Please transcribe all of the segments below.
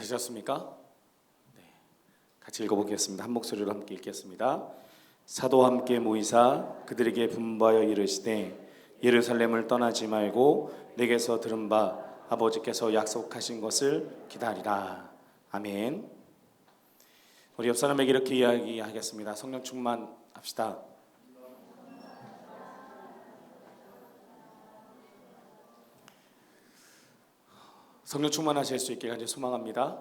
찾으셨습니까? 네, 같이 읽어보겠습니다. 한 목소리로 함께 읽겠습니다. 사도와 함께 모이사 그들에게 분부하여 이르시되 예루살렘을 떠나지 말고 내게서 들은 바 아버지께서 약속하신 것을 기다리라. 아멘. 우리 옆 사람에게 이렇게 이야기하겠습니다. 성령 충만합시다. 성령 충만하실 수 있게 간절히 소망합니다.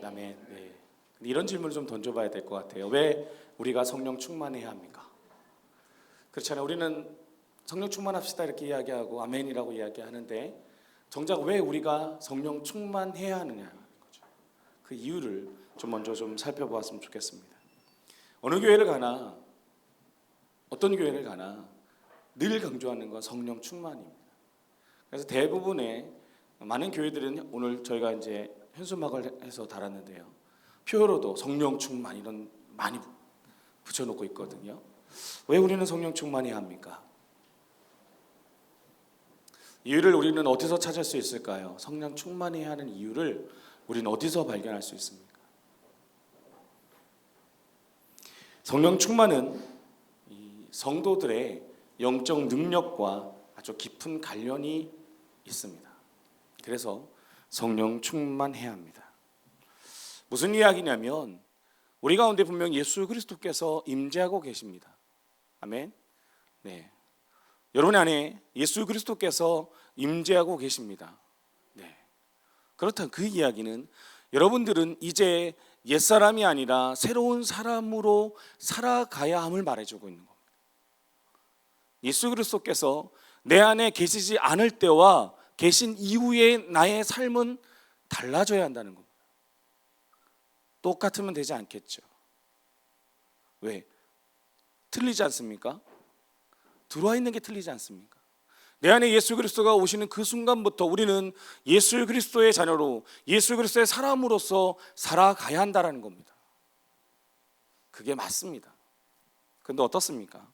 아멘. 네. 이런 질문을 좀 던져봐야 될 것 같아요. 왜 우리가 성령 충만해야 합니까? 그렇잖아요. 우리는 성령 충만합시다 이렇게 이야기하고 아멘이라고 이야기하는데 정작 왜 우리가 성령 충만해야 하느냐는 거죠. 그 이유를 좀 먼저 좀 살펴보았으면 좋겠습니다. 어느 교회를 가나 어떤 교회를 가나 늘 강조하는 건 성령 충만입니다. 그래서 대부분의 많은 교회들은 오늘 저희가 이제 현수막을 해서 달았는데요. 표로도 성령 충만 이런 많이 붙여놓고 있거든요. 왜 우리는 성령 충만해야 합니까? 이유를 우리는 어디서 찾을 수 있을까요? 성령 충만해야 하는 이유를 우리는 어디서 발견할 수 있습니까? 성령 충만은 이 성도들의 영적 능력과 아주 깊은 관련이 있습니다. 그래서 성령 충만해야 합니다. 무슨 이야기냐면 우리 가운데 분명 예수 그리스도께서 임재하고 계십니다. 아멘. 네. 여러분 안에 예수 그리스도께서 임재하고 계십니다. 네. 그렇다면 그 이야기는 여러분들은 이제 옛사람이 아니라 새로운 사람으로 살아가야 함을 말해주고 있는 겁니다. 예수 그리스도께서 내 안에 계시지 않을 때와 계신 이후에 나의 삶은 달라져야 한다는 겁니다. 똑같으면 되지 않겠죠. 왜? 틀리지 않습니까? 들어와 있는 게 틀리지 않습니까? 내 안에 예수 그리스도가 오시는 그 순간부터 우리는 예수 그리스도의 자녀로 예수 그리스도의 사람으로서 살아가야 한다는 겁니다. 그게 맞습니다. 그런데 어떻습니까?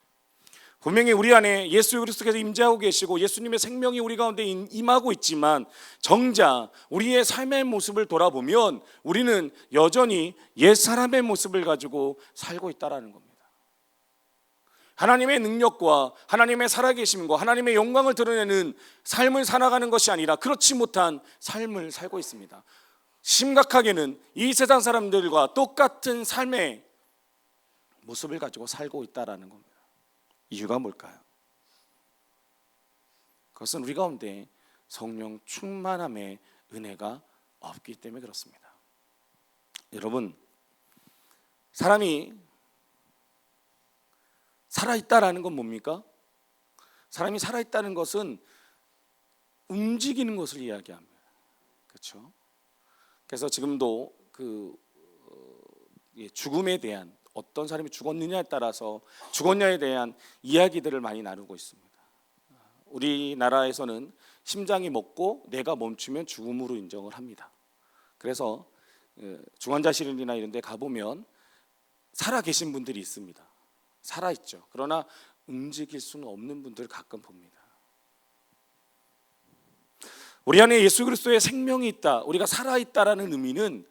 분명히 우리 안에 예수 그리스도께서 임재하고 계시고 예수님의 생명이 우리 가운데 임하고 있지만 정작 우리의 삶의 모습을 돌아보면 우리는 여전히 옛사람의 모습을 가지고 살고 있다는 겁니다. 하나님의 능력과 하나님의 살아계심과 하나님의 영광을 드러내는 삶을 살아가는 것이 아니라 그렇지 못한 삶을 살고 있습니다. 심각하게는 이 세상 사람들과 똑같은 삶의 모습을 가지고 살고 있다는 겁니다. 이유가 뭘까요? 그것은 우리 가운데 성령 충만함의 은혜가 없기 때문에 그렇습니다. 여러분, 사람이 살아있다라는 건 뭡니까? 사람이 살아있다는 것은 움직이는 것을 이야기합니다. 그렇죠? 그래서 지금도 죽음에 대한 어떤 사람이 죽었느냐에 따라서 죽었냐에 대한 이야기들을 많이 나누고 있습니다. 우리나라에서는 심장이 멎고 뇌가 멈추면 죽음으로 인정을 합니다. 그래서 중환자실이나 이런 데 가보면 살아계신 분들이 있습니다. 살아있죠. 그러나 움직일 수는 없는 분들을 가끔 봅니다. 우리 안에 예수 그리스도의 생명이 있다, 우리가 살아있다라는 의미는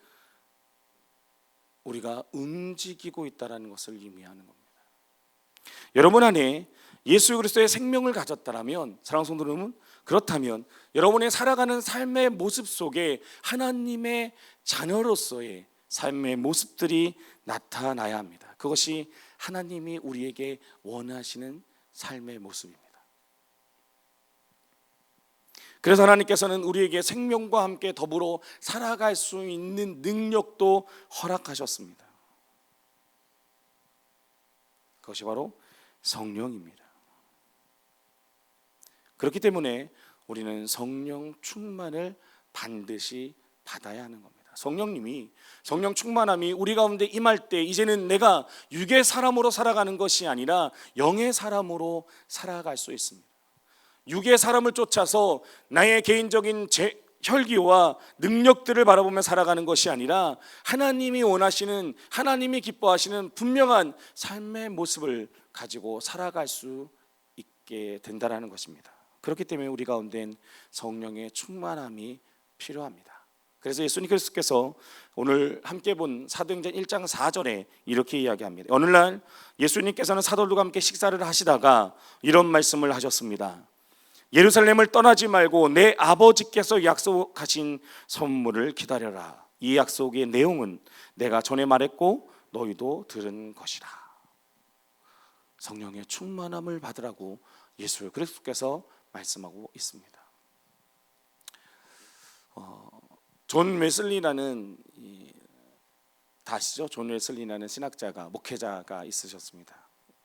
우리가 움직이고 있다는 것을 의미하는 겁니다. 여러분 안에 예수 그리스도의 생명을 가졌다면 사랑하는 성도 여러분, 그렇다면 여러분의 살아가는 삶의 모습 속에 하나님의 자녀로서의 삶의 모습들이 나타나야 합니다. 그것이 하나님이 우리에게 원하시는 삶의 모습입니다. 그래서 하나님께서는 우리에게 생명과 함께 더불어 살아갈 수 있는 능력도 허락하셨습니다. 그것이 바로 성령입니다. 그렇기 때문에 우리는 성령 충만을 반드시 받아야 하는 겁니다. 성령님이, 성령 충만함이 우리 가운데 임할 때 이제는 내가 육의 사람으로 살아가는 것이 아니라 영의 사람으로 살아갈 수 있습니다. 육의 사람을 쫓아서 나의 개인적인 혈기와 능력들을 바라보며 살아가는 것이 아니라 하나님이 원하시는, 하나님이 기뻐하시는 분명한 삶의 모습을 가지고 살아갈 수 있게 된다는 것입니다. 그렇기 때문에 우리 가운데는 성령의 충만함이 필요합니다. 그래서 예수님께서 오늘 함께 본 사도행전 1장 4절에 이렇게 이야기합니다. 어느 날 예수님께서는 사도들과 함께 식사를 하시다가 이런 말씀을 하셨습니다. 예루살렘을 떠나지 말고 내 아버지께서 약속하신 선물을 기다려라. 이 약속의 내용은 내가 전에 말했고 너희도 들은 것이라. 성령의 충만함을 받으라고 예수 그리스도께서 말씀하고 있습니다. 존 웨슬리라는 다 아시죠? 존 웨슬리라는 신학자가 목회자가 있으셨습니다.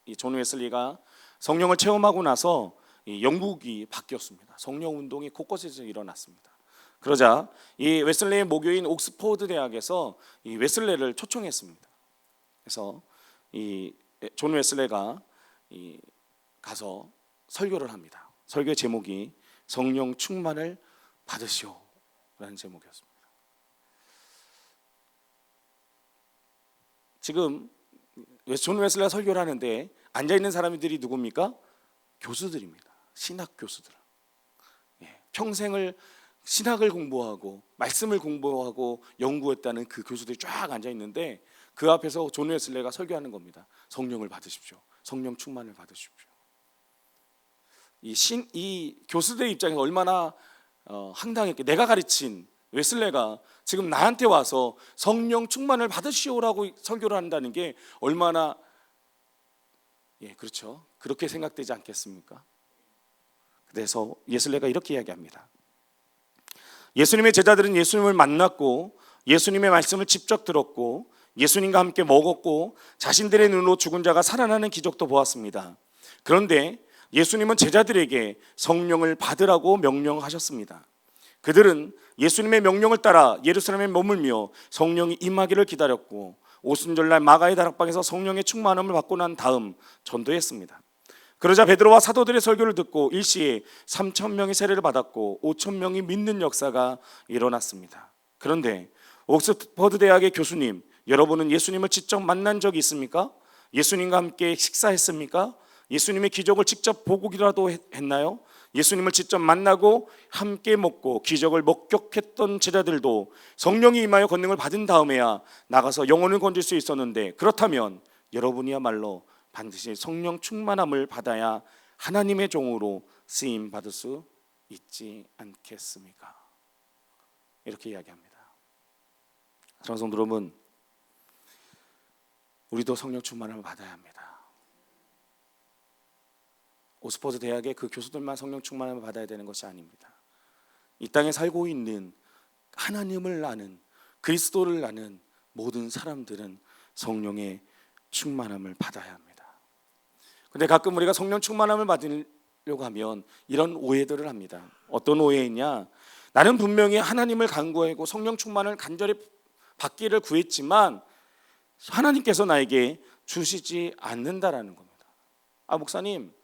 이 존 웨슬리가 성령을 체험하고 나서 이 영국이 바뀌었습니다. 성령 운동이 곳곳에서 일어났습니다. 그러자 이 웨슬레의 모교인 옥스퍼드 대학에서 이 웨슬레를 초청했습니다. 그래서 이 존 웨슬레가 가서 설교를 합니다. 설교의 제목이 성령 충만을 받으시오라는 제목이었습니다. 지금 존 웨슬레가 설교를 하는데 앉아 있는 사람들이 누굽니까? 교수들입니다. 신학 교수들. 평생을 신학을 공부하고 말씀을 공부하고 연구했다는 그 교수들이 쫙 앉아 있는데 그 앞에서 존 웨슬레가 설교하는 겁니다. 성령을 받으십시오. 성령 충만을 받으십시오. 이 교수들의 입장에서 얼마나 황당했게, 내가 가르친 웨슬레가 지금 나한테 와서 성령 충만을 받으시오라고 설교를 한다는 게 얼마나 그렇죠. 그렇게 생각되지 않겠습니까? 그래서 웨슬레가 이렇게 이야기합니다. 예수님의 제자들은 예수님을 만났고 예수님의 말씀을 직접 들었고 예수님과 함께 먹었고 자신들의 눈으로 죽은 자가 살아나는 기적도 보았습니다. 그런데 예수님은 제자들에게 성령을 받으라고 명령하셨습니다. 그들은 예수님의 명령을 따라 예루살렘에 머물며 성령이 임하기를 기다렸고 오순절날 마가의 다락방에서 성령의 충만함을 받고 난 다음 전도했습니다. 그러자 베드로와 사도들의 설교를 듣고 일시에 3,000명이 세례를 받았고 5,000명이 믿는 역사가 일어났습니다. 그런데 옥스퍼드 대학의 교수님, 여러분은 예수님을 직접 만난 적이 있습니까? 예수님과 함께 식사했습니까? 예수님의 기적을 직접 보고기라도 했나요? 예수님을 직접 만나고 함께 먹고 기적을 목격했던 제자들도 성령이 임하여 권능을 받은 다음에야 나가서 영혼을 건질 수 있었는데, 그렇다면 여러분이야말로 반드시 성령 충만함을 받아야 하나님의 종으로 쓰임 받을 수 있지 않겠습니까? 이렇게 이야기합니다. 사랑하는 성도 여러분, 우리도 성령 충만함을 받아야 합니다. 옥스퍼드 대학의 그 교수들만 성령 충만함을 받아야 되는 것이 아닙니다. 이 땅에 살고 있는 하나님을 아는, 그리스도를 아는 모든 사람들은 성령의 충만함을 받아야 합니다. 근데 가끔 우리가 성령 충만함을 받으려고 하면 이런 오해들을 합니다. 어떤 오해이냐? 나는 분명히 하나님을 간구하고 성령 충만을 간절히 받기를 구했지만 하나님께서 나에게 주시지 않는다라는 겁니다. 목사님,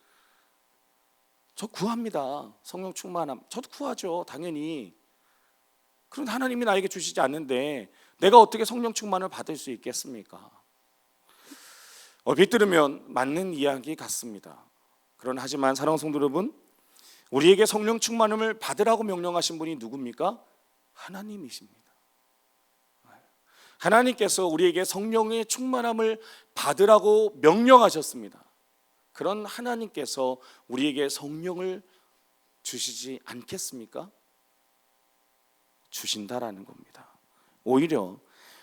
저 구합니다. 성령 충만함. 저도 구하죠. 당연히. 그런데 하나님이 나에게 주시지 않는데 내가 어떻게 성령 충만을 받을 수 있겠습니까? 얼핏 들으면 맞는 이야기 같습니다. 그러나 하지만 사랑하는 성도 여러분, 우리에게 성령 충만함을 받으라고 명령하신 분이 누굽니까? 하나님이십니다. 하나님께서 우리에게 성령의 충만함을 받으라고 명령하셨습니다. 그런 하나님께서 우리에게 성령을 주시지 않겠습니까? 주신다라는 겁니다. 오히려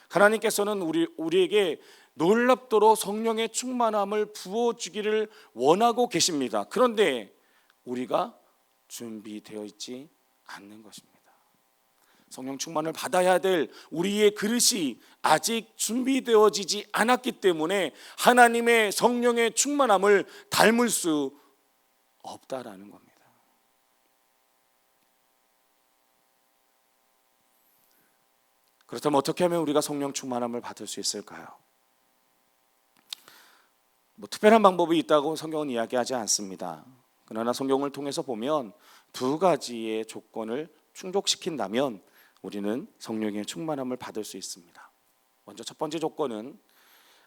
하나님께서는 우리에게 놀랍도록 성령의 충만함을 부어주기를 원하고 계십니다. 그런데 우리가 준비되어 있지 않는 것입니다. 성령 충만을 받아야 될 우리의 그릇이 아직 준비되어지지 않았기 때문에 하나님의 성령의 충만함을 닮을 수 없다라는 겁니다. 그렇다면 어떻게 하면 우리가 성령 충만함을 받을 수 있을까요? 특별한 방법이 있다고 성경은 이야기하지 않습니다. 그러나 성경을 통해서 보면 두 가지의 조건을 충족시킨다면 우리는 성령의 충만함을 받을 수 있습니다. 먼저 첫 번째 조건은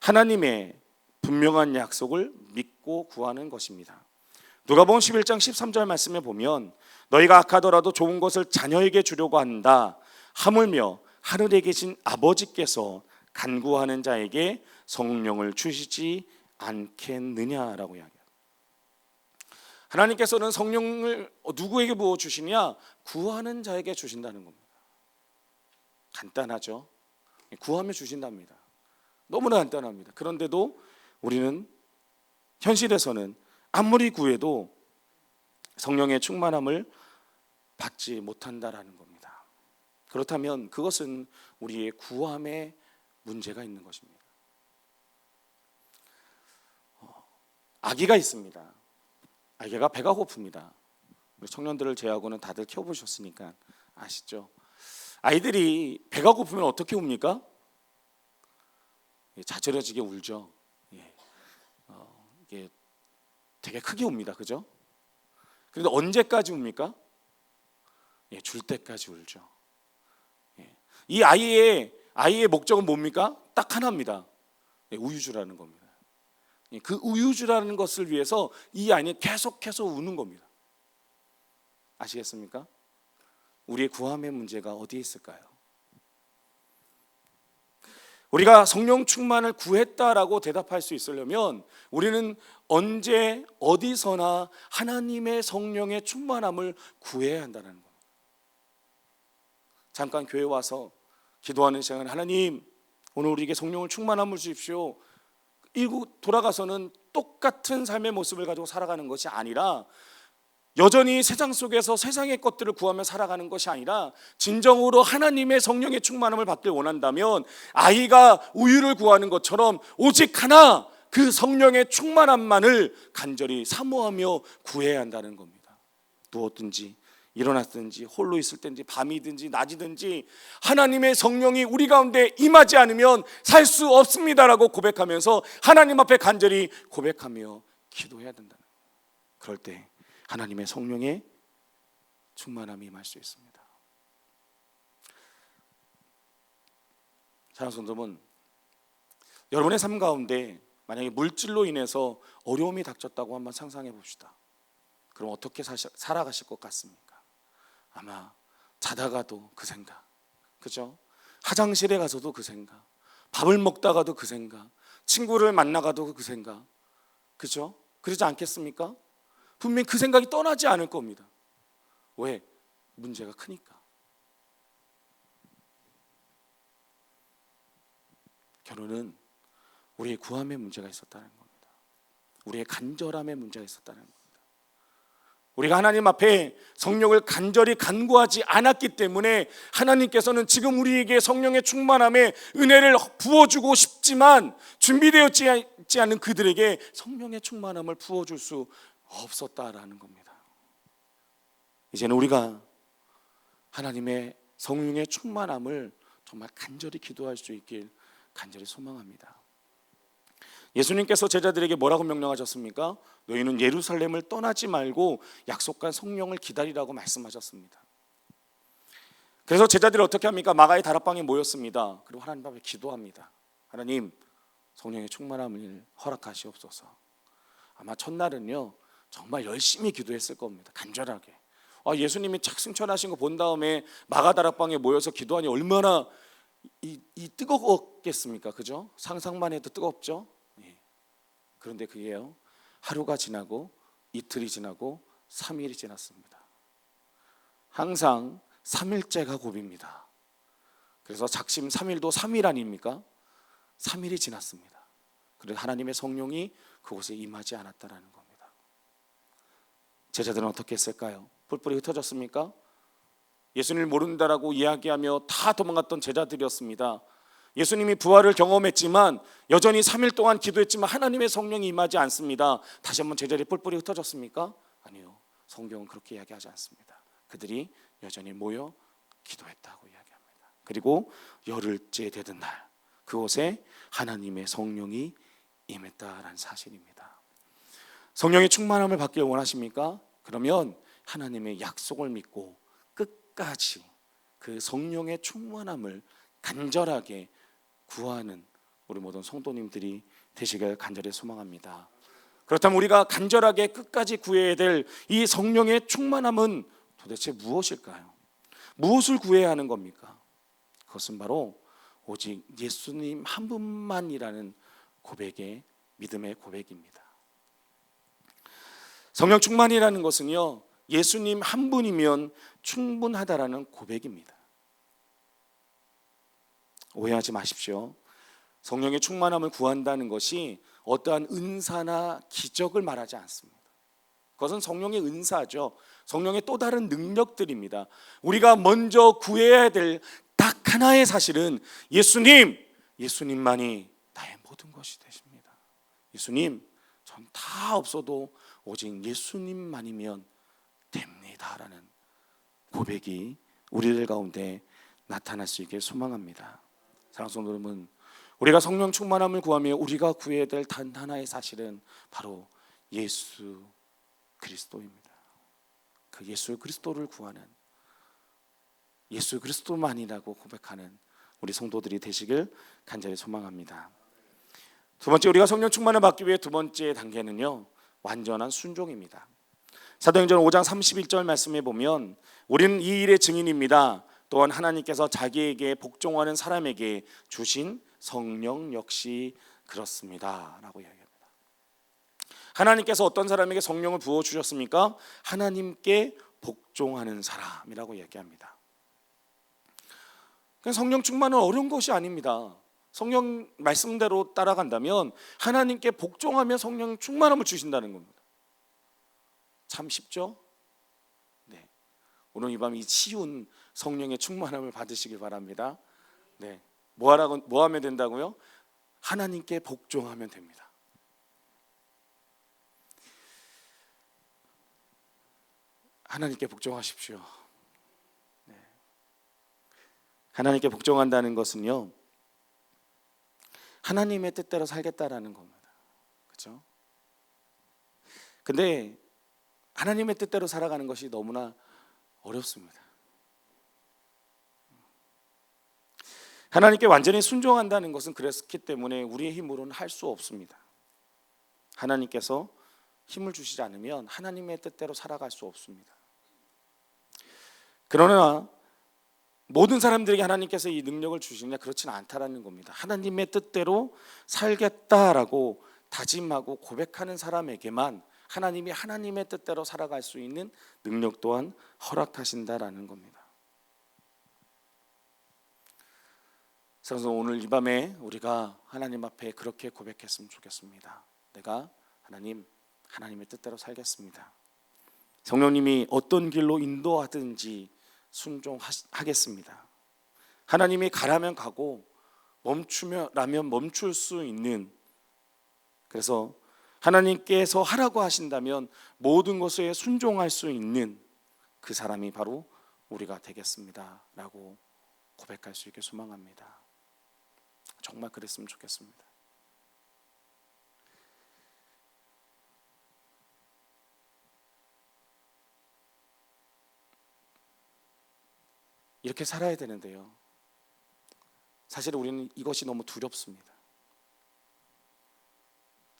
하나님의 분명한 약속을 믿고 구하는 것입니다. 누가복음 11장 13절 말씀에 보면 너희가 악하더라도 좋은 것을 자녀에게 주려고 한다. 하물며 하늘에 계신 아버지께서 간구하는 자에게 성령을 주시지 않겠느냐라고 이야기해요. 하나님께서는 성령을 누구에게 부어 주시냐? 구하는 자에게 주신다는 겁니다. 간단하죠? 구하며 주신답니다. 너무나 간단합니다. 그런데도 우리는 현실에서는 아무리 구해도 성령의 충만함을 받지 못한다라는 겁니다. 그렇다면 그것은 우리의 구함에 문제가 있는 것입니다. 아기가 있습니다. 아기가 배가 고픕니다. 우리 청년들을 제외하고는 다들 키워보셨으니까 아시죠? 아이들이 배가 고프면 어떻게 웁니까? 자지러지게 울죠. 이게 되게 크게 웁니다. 그죠? 그런데 언제까지 웁니까? 줄 때까지 울죠. 이 아이의 목적은 뭡니까? 딱 하나입니다. 우유주라는 겁니다. 그 우유주라는 것을 위해서 이 아이는 계속해서 우는 겁니다. 아시겠습니까? 우리의 구함의 문제가 어디에 있을까요? 우리가 성령 충만을 구했다라고 대답할 수 있으려면 우리는 언제 어디서나 하나님의 성령의 충만함을 구해야 한다는 겁니다. 잠깐 교회 와서 기도하는 시간에 하나님 오늘 우리에게 성령을 충만함을 주십시오. 이고 돌아가서는 똑같은 삶의 모습을 가지고 살아가는 것이 아니라 여전히 세상 속에서 세상의 것들을 구하며 살아가는 것이 아니라 진정으로 하나님의 성령의 충만함을 받길 원한다면 아이가 우유를 구하는 것처럼 오직 하나 그 성령의 충만함만을 간절히 사모하며 구해야 한다는 겁니다. 누웠든지 일어났든지 홀로 있을 때든지 밤이든지 낮이든지 하나님의 성령이 우리 가운데 임하지 않으면 살 수 없습니다라고 고백하면서 하나님 앞에 간절히 고백하며 기도해야 된다는 거예요. 그럴 때 하나님의 성령의 충만함이 임할 수 있습니다. 사랑하는 성도분, 여러분의 삶 가운데 만약에 물질로 인해서 어려움이 닥쳤다고 한번 상상해 봅시다. 그럼 어떻게 살아가실 것 같습니까? 아마 자다가도 그 생각, 그죠? 화장실에 가서도 그 생각, 밥을 먹다가도 그 생각, 친구를 만나가도 그 생각, 그죠? 그러지 않겠습니까? 분명히 그 생각이 떠나지 않을 겁니다. 왜? 문제가 크니까. 결혼은 우리의 구함의 문제가 있었다는 겁니다. 우리의 간절함의 문제가 있었다는 겁니다. 우리가 하나님 앞에 성령을 간절히 간구하지 않았기 때문에 하나님께서는 지금 우리에게 성령의 충만함에 은혜를 부어주고 싶지만 준비되었지 않은 그들에게 성령의 충만함을 부어줄 수 없었다라는 겁니다. 이제는 우리가 하나님의 성령의 충만함을 정말 간절히 기도할 수 있길 간절히 소망합니다. 예수님께서 제자들에게 뭐라고 명령하셨습니까? 너희는 예루살렘을 떠나지 말고 약속한 성령을 기다리라고 말씀하셨습니다. 그래서 제자들이 어떻게 합니까? 마가의 다락방에 모였습니다. 그리고 하나님 앞에 기도합니다. 하나님, 성령의 충만함을 허락하시옵소서. 아마 첫날은요 정말 열심히 기도했을 겁니다. 간절하게. 예수님이 착 승천하신 거 본 다음에 마가 다락방에 모여서 기도하니 얼마나 이 뜨거웠겠습니까? 그죠? 상상만 해도 뜨겁죠? 그런데 그게요 하루가 지나고 이틀이 지나고 3일이 지났습니다. 항상 3일째가 고비입니다. 그래서 작심 3일도 3일 아닙니까? 3일이 지났습니다. 그래서 하나님의 성령이 그곳에 임하지 않았다는 겁니다. 제자들은 어떻게 했을까요? 뿔뿔이 흩어졌습니까? 예수님을 모른다라고 이야기하며 다 도망갔던 제자들이었습니다. 예수님이 부활을 경험했지만 여전히 3일 동안 기도했지만 하나님의 성령이 임하지 않습니다. 다시 한번 제자들이 뿔뿔이 흩어졌습니까? 아니요. 성경은 그렇게 이야기하지 않습니다. 그들이 여전히 모여 기도했다고 이야기합니다. 그리고 열흘째 되던 날 그곳에 하나님의 성령이 임했다라는 사실입니다. 성령의 충만함을 받길 원하십니까? 그러면 하나님의 약속을 믿고 끝까지 그 성령의 충만함을 간절하게 구하는 우리 모든 성도님들이 되시길 간절히 소망합니다. 그렇다면 우리가 간절하게 끝까지 구해야 될 이 성령의 충만함은 도대체 무엇일까요? 무엇을 구해야 하는 겁니까? 그것은 바로 오직 예수님 한 분만이라는 고백의 믿음의 고백입니다. 성령 충만이라는 것은요, 예수님 한 분이면 충분하다라는 고백입니다. 오해하지 마십시오. 성령의 충만함을 구한다는 것이 어떠한 은사나 기적을 말하지 않습니다. 그것은 성령의 은사죠. 성령의 또 다른 능력들입니다. 우리가 먼저 구해야 될 딱 하나의 사실은 예수님만이 나의 모든 것이 되십니다. 예수님, 전 다 없어도 오직 예수님만이면 됩니다라는 고백이 우리들 가운데 나타날 수 있길 소망합니다. 사랑하는 성도 여러분, 우리가 성령 충만함을 구하며 우리가 구해야 될 단 하나의 사실은 바로 예수 그리스도입니다. 그 예수 그리스도를 구하는, 예수 그리스도만이라고 고백하는 우리 성도들이 되시길 간절히 소망합니다. 두 번째, 우리가 성령 충만을 받기 위해 두 번째 단계는요, 완전한 순종입니다. 사도행전 5장 31절 말씀에 보면 우리는 이 일의 증인입니다. 또한 하나님께서 자기에게 복종하는 사람에게 주신 성령 역시 그렇습니다 라고 이야기합니다. 하나님께서 어떤 사람에게 성령을 부어주셨습니까? 하나님께 복종하는 사람이라고 얘기합니다. 성령 충만은 어려운 것이 아닙니다. 성령 말씀대로 따라간다면 하나님께 복종하며 성령 충만함을 주신다는 겁니다. 참 쉽죠? 네. 오늘 이 밤 이 쉬운 성령의 충만함을 받으시길 바랍니다. 네. 뭐 하면 된다고요? 하나님께 복종하면 됩니다. 하나님께 복종하십시오. 네. 하나님께 복종한다는 것은요, 하나님의 뜻대로 살겠다라는 겁니다. 그렇죠? 근데 하나님의 뜻대로 살아가는 것이 너무나 어렵습니다. 하나님께 완전히 순종한다는 것은 그렇기 때문에 우리의 힘으로는 할 수 없습니다. 하나님께서 힘을 주시지 않으면 하나님의 뜻대로 살아갈 수 없습니다. 그러나 모든 사람들에게 하나님께서 이 능력을 주시냐? 그렇지는 않다라는 겁니다. 하나님의 뜻대로 살겠다라고 다짐하고 고백하는 사람에게만 하나님이 하나님의 뜻대로 살아갈 수 있는 능력 또한 허락하신다라는 겁니다. 그래서 오늘 이 밤에 우리가 하나님 앞에 그렇게 고백했으면 좋겠습니다. 내가 하나님의 뜻대로 살겠습니다. 성령님이 어떤 길로 인도하든지 순종하겠습니다. 하나님이 가라면 가고 멈추라면 멈출 수 있는, 그래서 하나님께서 하라고 하신다면 모든 것에 순종할 수 있는 그 사람이 바로 우리가 되겠습니다 라고 고백할 수 있게 소망합니다. 정말 그랬으면 좋겠습니다. 이렇게 살아야 되는데요, 사실 우리는 이것이 너무 두렵습니다.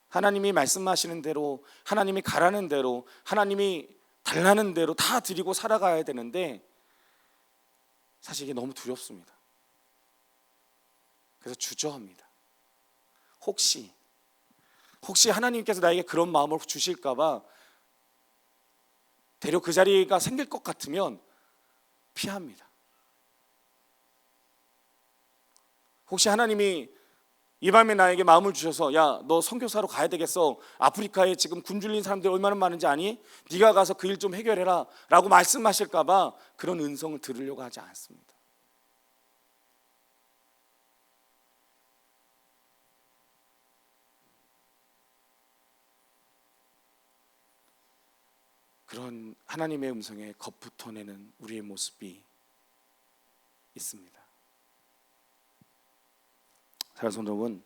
하나님이 말씀하시는 대로, 하나님이 가라는 대로, 하나님이 달라는 대로 다 드리고 살아가야 되는데 사실 이게 너무 두렵습니다. 그래서 주저합니다. 혹시 하나님께서 나에게 그런 마음을 주실까 봐 대려 그 자리가 생길 것 같으면 피합니다. 혹시 하나님이 이 밤에 나에게 마음을 주셔서 야, 너 선교사로 가야 되겠어. 아프리카에 지금 굶주린 사람들이 얼마나 많은지 아니? 네가 가서 그 일 좀 해결해라 라고 말씀하실까 봐 그런 은성을 들으려고 하지 않습니다. 그런 하나님의 음성에 겁부터내는 우리의 모습이 있습니다. 사랑하는 성도 여러분,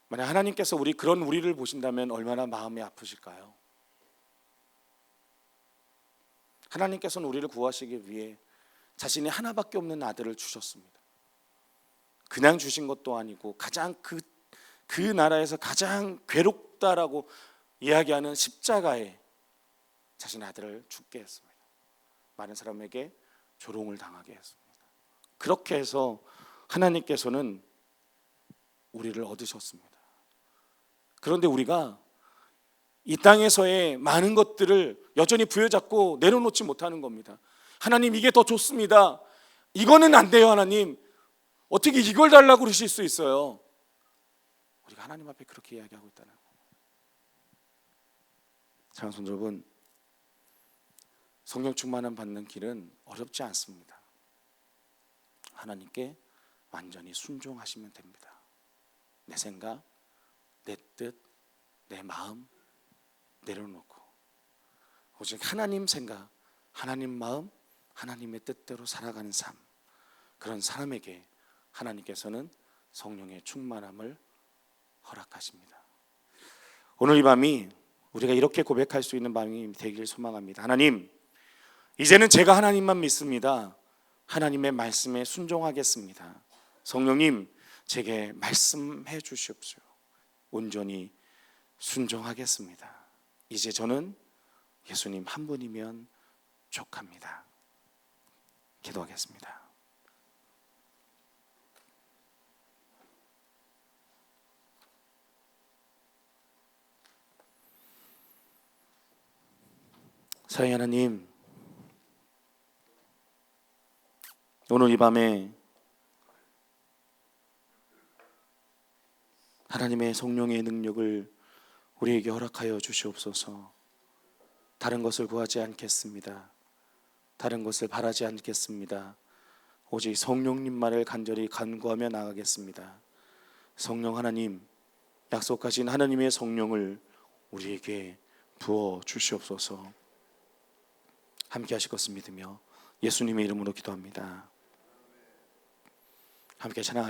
만약 하나님께서 그런 우리를 보신다면 얼마나 마음이 아프실까요? 하나님께서는 우리를 구하시기 위해 자신이 하나밖에 없는 아들을 주셨습니다. 그냥 주신 것도 아니고 가장 그 나라에서 가장 괴롭다라고 이야기하는 십자가에 자신의 아들을 죽게 했습니다. 많은 사람에게 조롱을 당하게 했습니다. 그렇게 해서 하나님께서는 우리를 얻으셨습니다. 그런데 우리가 이 땅에서의 많은 것들을 여전히 부여잡고 내려놓지 못하는 겁니다. 하나님, 이게 더 좋습니다. 이거는 안 돼요. 하나님, 어떻게 이걸 달라고 그러실 수 있어요? 우리가 하나님 앞에 그렇게 이야기하고 있다는 거예요. 사랑하는 성도 여러분, 성령 충만함 받는 길은 어렵지 않습니다. 하나님께 완전히 순종하시면 됩니다. 내 생각, 내 뜻, 내 마음 내려놓고 오직 하나님 생각, 하나님 마음, 하나님의 뜻대로 살아가는 삶, 그런 사람에게 하나님께서는 성령의 충만함을 허락하십니다. 오늘 이 밤이 우리가 이렇게 고백할 수 있는 밤이 되기를 소망합니다. 하나님, 이제는 제가 하나님만 믿습니다. 하나님의 말씀에 순종하겠습니다. 성령님, 제게 말씀해 주시옵소서. 온전히 순종하겠습니다. 이제 저는 예수님 한 분이면 족합니다. 기도하겠습니다. 사랑의 하나님, 오늘 이 밤에 하나님의 성령의 능력을 우리에게 허락하여 주시옵소서. 다른 것을 구하지 않겠습니다. 다른 것을 바라지 않겠습니다. 오직 성령님만을 간절히 간구하며 나가겠습니다. 성령 하나님, 약속하신 하나님의 성령을 우리에게 부어 주시옵소서. 함께 하실 것을 믿으며 예수님의 이름으로 기도합니다. 함께 찬양하겠습니다.